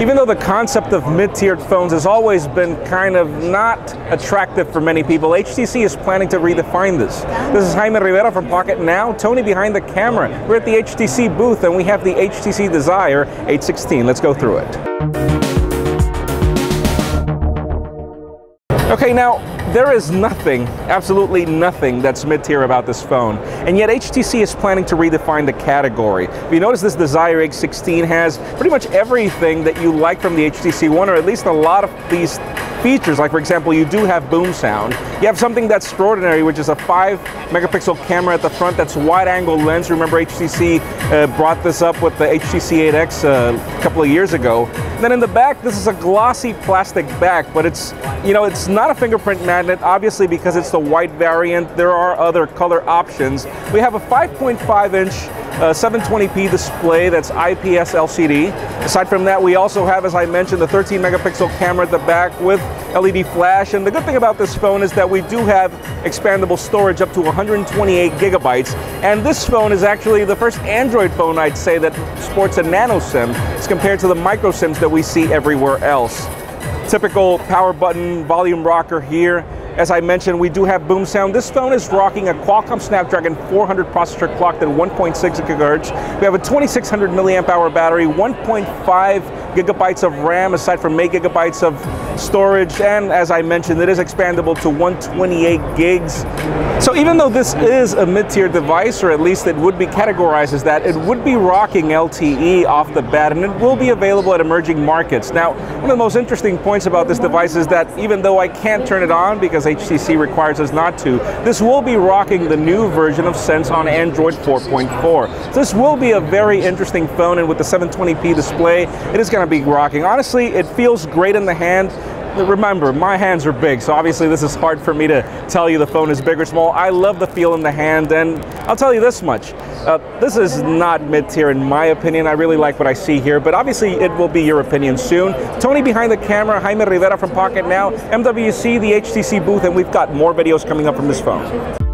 Even though the concept of mid-tiered phones has always been kind of not attractive for many people, HTC is planning to redefine this. This is Jaime Rivera from Pocketnow, Tony behind the camera. We're at the HTC booth and we have the HTC Desire 816. Let's go through it. Okay, now there is nothing, absolutely nothing that's mid-tier about this phone, and yet HTC is planning to redefine the category. If you notice, this Desire 816 has pretty much everything that you like from the HTC One, or at least a lot of these features. Like, for example, you do have boom sound. You have something that's extraordinary, which is a 5-megapixel camera at the front that's wide-angle lens. Remember, HTC brought this up with the HTC 8X a couple of years ago. And then in the back, this is a glossy plastic back, but it's, you know, it's not a fingerprint magnet, obviously, because it's the white variant. There are other color options. We have a 5.5-inch 720p display that's IPS LCD. Aside from that, we also have, as I mentioned, the 13-megapixel camera at the back with LED flash. And the good thing about this phone is that we do have expandable storage up to 128 gigabytes. And this phone is actually the first Android phone, I'd say, that sports a nano SIM as compared to the micro SIMs that we see everywhere else. Typical power button, volume rocker here. As I mentioned, we do have boom sound. This phone is rocking a Qualcomm Snapdragon 400 processor clocked at 1.6 gigahertz. We have a 2600 milliamp hour battery, 1.5 gigabytes of RAM aside from 8 gigabytes of storage, and as I mentioned, it is expandable to 128 gigs. So even though this is a mid-tier device, or at least it would be categorized as that, it would be rocking LTE off the bat, and it will be available at emerging markets. Now, one of the most interesting points about this device is that even though I can't turn it on because HTC requires us not to, this will be rocking the new version of Sense on Android 4.4. So this will be a very interesting phone, and with the 720p display, it is going to be rocking. Honestly, it feels great in the hand. Remember, my hands are big, so obviously this is hard for me to tell you the phone is big or small. I love the feel in the hand, and I'll tell you this much. This is not mid-tier in my opinion. I really like what I see here, but obviously it will be your opinion soon. Tony behind the camera, Jaime Rivera from Pocketnow, MWC, the HTC booth, and we've got more videos coming up from this phone.